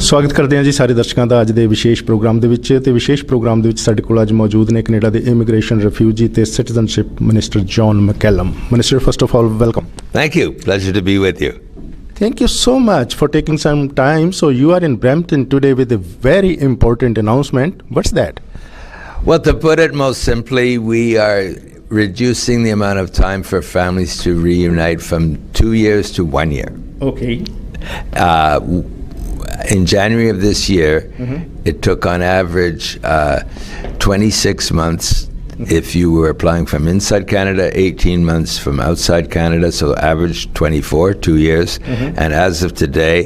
ਸਵਾਗਤ ਕਰਦੇ ਹਾਂ ਜੀ ਸਾਰੇ ਦਰਸ਼ਕਾਂ ਦਾ ਅੱਜ ਦੇ ਵਿਸ਼ੇਸ਼ ਪ੍ਰੋਗਰਾਮ ਦੇ ਵਿੱਚ ਤੇ ਵਿਸ਼ੇਸ਼ ਪ੍ਰੋਗਰਾਮ ਦੇ ਵਿੱਚ ਸਾਡੇ ਕੋਲ ਅੱਜ ਮੌਜੂਦ ਨੇ ਕੈਨੇਡਾ ਦੇ ਇਮੀਗ੍ਰੇਸ਼ਨ ਰਿਫਿਊਜੀ ਤੇ citizenship minister John McCallum. Minister, first of all welcome. Thank you. Pleasure to be with you. Thank you so much for taking some time. So you are in Brampton today with a very important announcement. What's that? Well, to put it most simply, we are reducing the amount of time for families to reunite from 2 years to 1 year. Okay. In January of this year, it took on average 26 months if you were applying from inside Canada, 18 months from outside Canada, so average 24, 2 years. And as of today,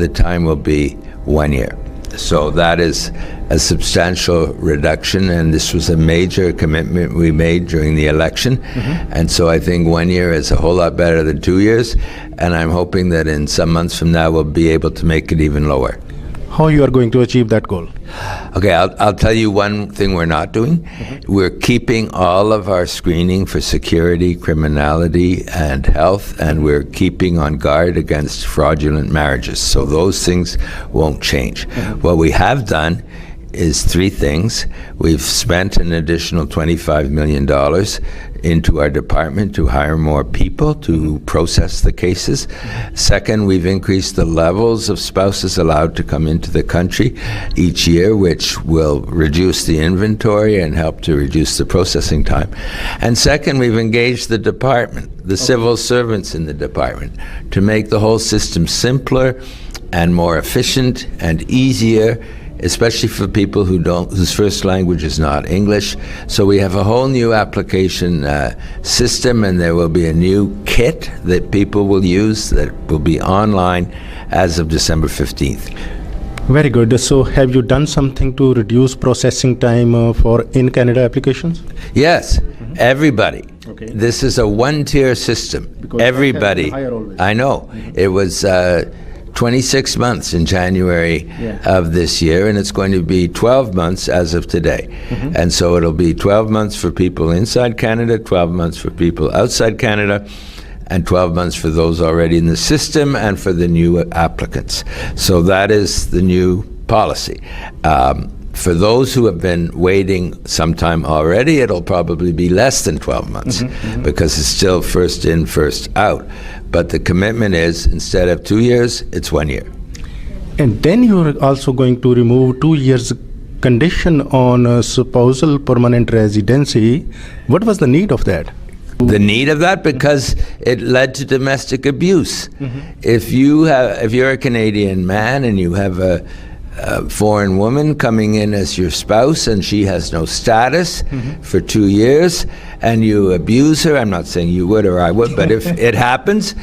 the time will be 1 year. So that is a substantial reduction, and this was a major commitment we made during the election. And so I think 1 year is a whole lot better than 2 years, and I'm hoping that in some months from now we'll be able to make it even lower. How you are going to achieve that goal? Okay, I'll tell you one thing we're not doing. We're keeping all of our screening for security, criminality, and health, and we're keeping on guard against fraudulent marriages. So those things won't change. What we have done is 3 things. We've spent an additional $25 million into our department to hire more people to process the cases. Second, we've increased the levels of spouses allowed to come into the country each year, which will reduce the inventory and help to reduce the processing time. And second, we've engaged the department, the civil servants in the department, to make the whole system simpler and more efficient and easier, especially for people whose first language is not English. So we have a whole new application system, and there will be a new kit that people will use that will be online as of December 15th. Very good. So have you done something to reduce processing time for in-Canada applications? Yes, everybody. Okay. This is a one-tier system. Because everybody. higher always. I know. It was 26 months in January of this year, and it's going to be 12 months as of today. And so it'll be 12 months for people inside Canada, 12 months for people outside Canada, and 12 months for those already in the system and for the new applicants. So that is the new policy. For those who have been waiting some time already, it'll probably be less than 12 months because it's still first in, first out. But the commitment is, instead of 2 years, it's 1 year. And then you're also going to remove 2 years condition on spousal permanent residency. What was the need of that? The need of that, because it led to domestic abuse. If you're a Canadian man and you have a foreign woman coming in as your spouse and she has no status for 2 years, and you abuse her, I'm not saying you would or I would, but if it happens,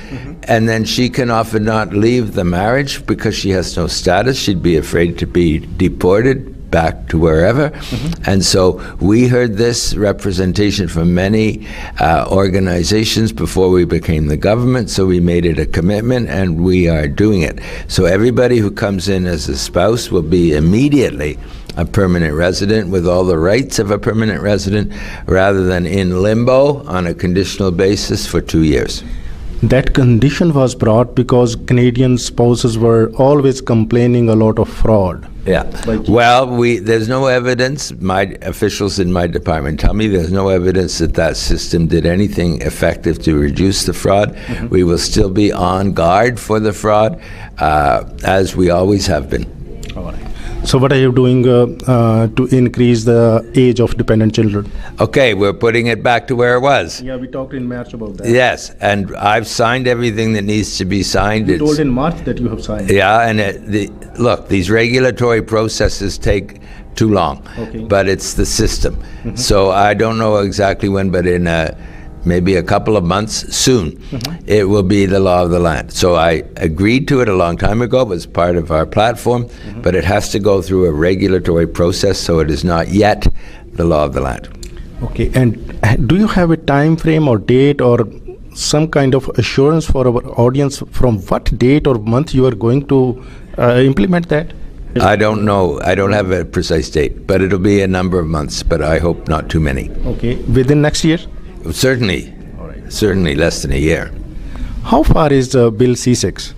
and then she can often not leave the marriage because she has no status, she'd be afraid to be deported back to wherever. And so we heard this representation from many organizations before we became the government, so we made it a commitment, and we are doing it. So everybody who comes in as a spouse will be immediately a permanent resident with all the rights of a permanent resident, rather than in limbo on a conditional basis for 2 years. That condition was brought because Canadian spouses were always complaining a lot of fraud. Yeah. Well, there's no evidence. My officials in my department tell me there's no evidence that system did anything effective to reduce the fraud. We will still be on guard for the fraud, as we always have been. All right. So what are you doing to increase the age of dependent children? Okay, we're putting it back to where it was. Yeah, we talked in March about that. Yes, and I've signed everything that needs to be signed. You told in March that you have signed. Yeah, and look, these regulatory processes take too long, but it's the system. So I don't know exactly when, but in maybe a couple of months soon, it will be the law of the land. So I agreed to it a long time ago. It was part of our platform, but it has to go through a regulatory process, so it is not yet the law of the land. Okay, and do you have a time frame or date or some kind of assurance for our audience from what date or month you are going to implement that? I don't know. I don't have a precise date, but it'll be a number of months, but I hope not too many. Okay, within next year? Certainly. Certainly less than a year. How far is Bill C6?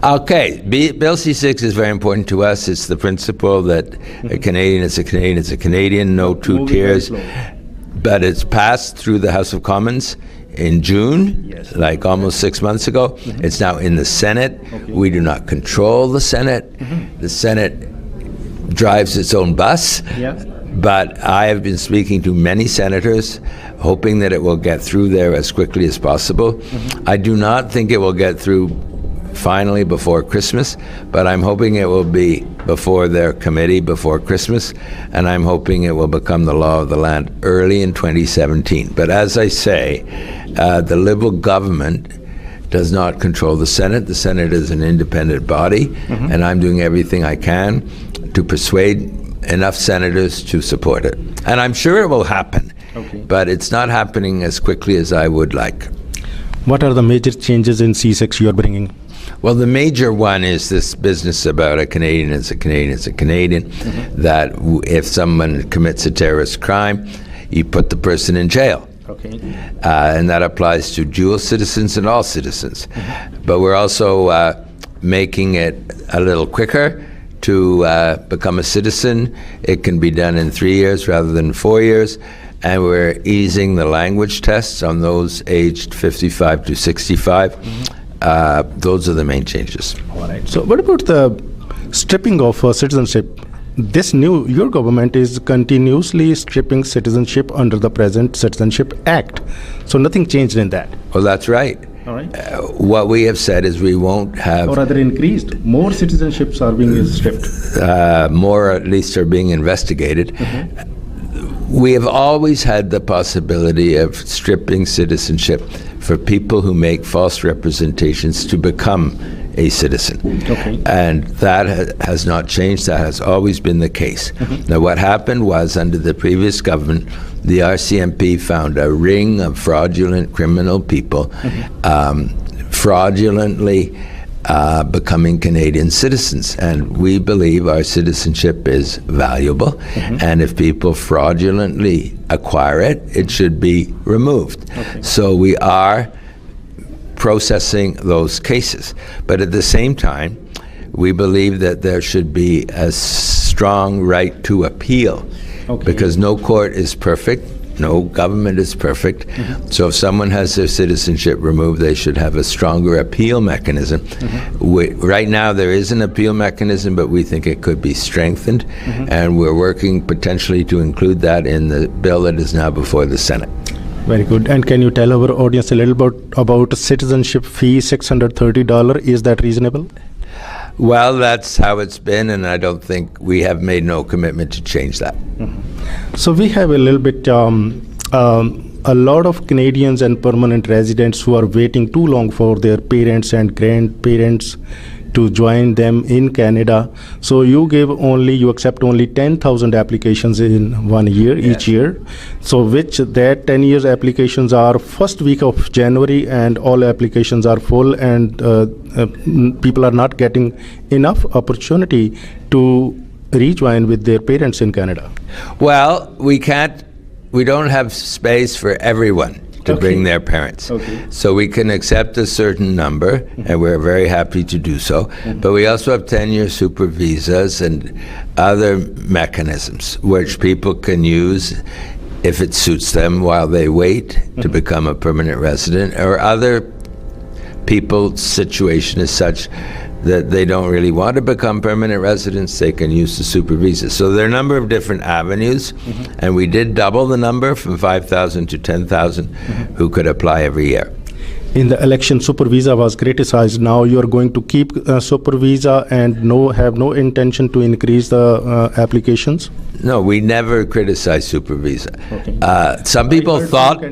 Okay, Bill C-6 is very important to us. It's the principle that a Canadian is a Canadian is a Canadian, no two tiers. But it's passed through the House of Commons in June, like almost 6 months ago. It's now in the Senate. We do not control the Senate. The Senate drives its own bus. But I have been speaking to many senators, hoping that it will get through there as quickly as possible. I do not think it will get through finally before Christmas, but I'm hoping it will be before their committee before Christmas, and I'm hoping it will become the law of the land early in 2017. But as I say, the Liberal government does not control the Senate. The Senate is an independent body, and I'm doing everything I can to persuade enough senators to support it. And I'm sure it will happen, but it's not happening as quickly as I would like. What are the major changes in C6 you are bringing? Well, the major one is this business about a Canadian is a Canadian is a Canadian, that if someone commits a terrorist crime, you put the person in jail. And that applies to dual citizens and all citizens. But we're also making it a little quicker to become a citizen. It can be done in 3 years rather than 4 years. And we're easing the language tests on those aged 55 to 65. Those are the main changes. All right. So what about the stripping of citizenship? Your government is continuously stripping citizenship under the present Citizenship Act. So nothing changed in that. Well, that's right. All right. What we have said is we won't have... Or rather increased. More citizenships are being stripped. More at least are being investigated. We have always had the possibility of stripping citizenship for people who make false representations to become a citizen. And that has not changed. That has always been the case. Now, what happened was, under the previous government, the RCMP found a ring of fraudulent criminal people fraudulently becoming Canadian citizens. And we believe our citizenship is valuable, and if people fraudulently acquire it, it should be removed. So we are processing those cases. But at the same time, we believe that there should be a strong right to appeal, because no court is perfect. No government is perfect. So if someone has their citizenship removed, they should have a stronger appeal mechanism. Right now there is an appeal mechanism, but we think it could be strengthened, and we're working potentially to include that in the bill that is now before the Senate. Very good. And can you tell our audience a little bit about citizenship fee, $630? Is that reasonable? Well, that's how it's been, and I don't think we have made no commitment to change that. So we have a little bit, a lot of Canadians and permanent residents who are waiting too long for their parents and grandparents to join them in Canada. So you accept only 10,000 applications in 1 year, each year. So which that 10 years applications are first week of January, and all applications are full, and people are not getting enough opportunity to rejoin with their parents in Canada. Well, we don't have space for everyone to bring their parents. So we can accept a certain number, and we're very happy to do so. But we also have 10-year super visas and other mechanisms which people can use if it suits them while they wait to become a permanent resident, or other people's situation is such that they don't really want to become permanent residents, they can use the super visa. So there are a number of different avenues, and we did double the number from 5,000 to 10,000 who could apply every year. In the election, super visa was criticized. Now you are going to keep super visa and have no intention to increase the applications? No, we never criticized super visa. Some people thought,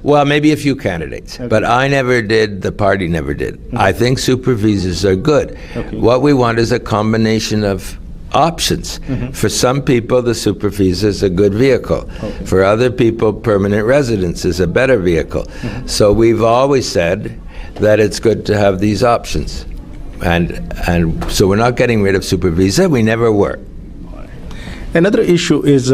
well, maybe a few candidates, but I never did, the party never did. I think super visas are good. What we want is a combination of options. For some people, the super visa is a good vehicle. For other people, permanent residence is a better vehicle. So we've always said that it's good to have these options. And so we're not getting rid of super visa. We never were. Another issue is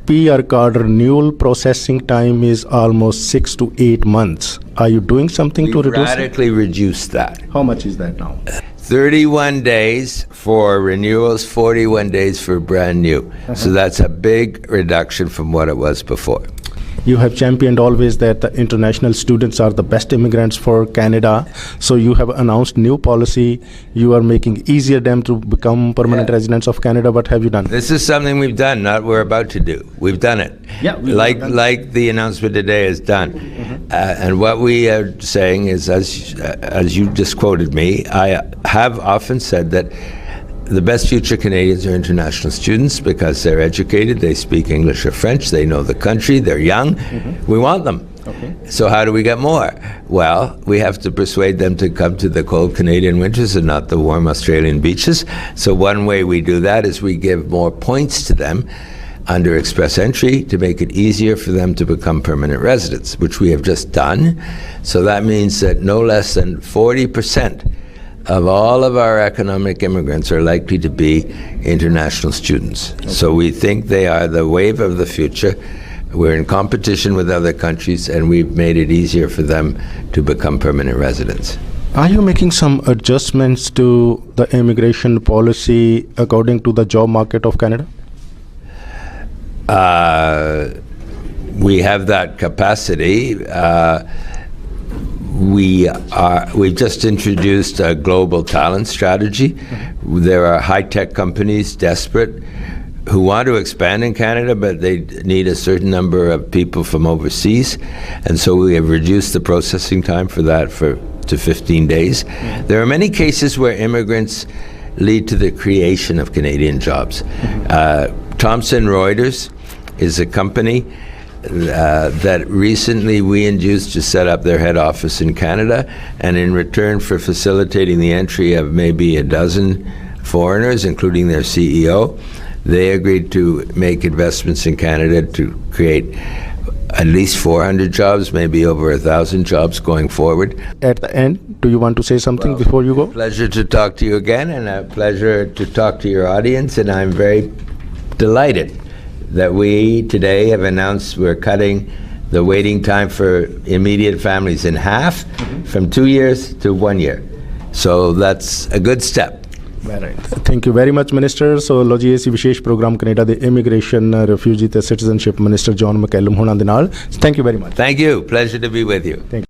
PR card renewal processing time is almost 6 to 8 months. Are you doing something to We reduce it? radically reduced that. How much is that now? 31 days for renewals, 41 days for brand new. So that's a big reduction from what it was before. You have championed always that the international students are the best immigrants for Canada. So you have announced new policy. You are making easier them to become permanent residents of Canada. What have you done? This is something we've done, not we're about to do. We've done it. Yeah, we've done it. Like the announcement today is done. And what we are saying is, as you just quoted me, I have often said that the best future Canadians are international students because they're educated, they speak English or French, they know the country, they're young. We want them. Okay. So how do we get more? Well, we have to persuade them to come to the cold Canadian winters and not the warm Australian beaches. So one way we do that is we give more points to them under express entry to make it easier for them to become permanent residents, which we have just done. So that means that no less than 40% of all of our economic immigrants are likely to be international students. So we think they are the wave of the future. We're in competition with other countries, and we've made it easier for them to become permanent residents. Are you making some adjustments to the immigration policy according to the job market of Canada? We have that capacity. We've just introduced a global talent strategy. There are high-tech companies desperate who want to expand in Canada, but they need a certain number of people from overseas. And so we have reduced the processing time for that to 15 days. There are many cases where immigrants lead to the creation of Canadian jobs. Thomson Reuters is a company that recently we induced to set up their head office in Canada, and in return for facilitating the entry of maybe a dozen foreigners, including their CEO, they agreed to make investments in Canada to create at least 400 jobs, maybe over 1,000 jobs going forward. At the end, do you want to say something before you go? Pleasure to talk to you again, and a pleasure to talk to your audience, and I'm very delighted that we today have announced we're cutting the waiting time for immediate families in half, from 2 years to 1 year. So that's a good step. Right. Thank you very much, Minister. So ਲੋ ਜੀ ਅਸੀਂ ਵਿਸ਼ੇਸ਼ programme Canada ਦੇ immigration refugee ਤੇ citizenship minister John ਮਕੈਲਮ ਹੋਣਾ ਦੇ ਨਾਲ thank you very much Thank you. Pleasure to be with you. Thank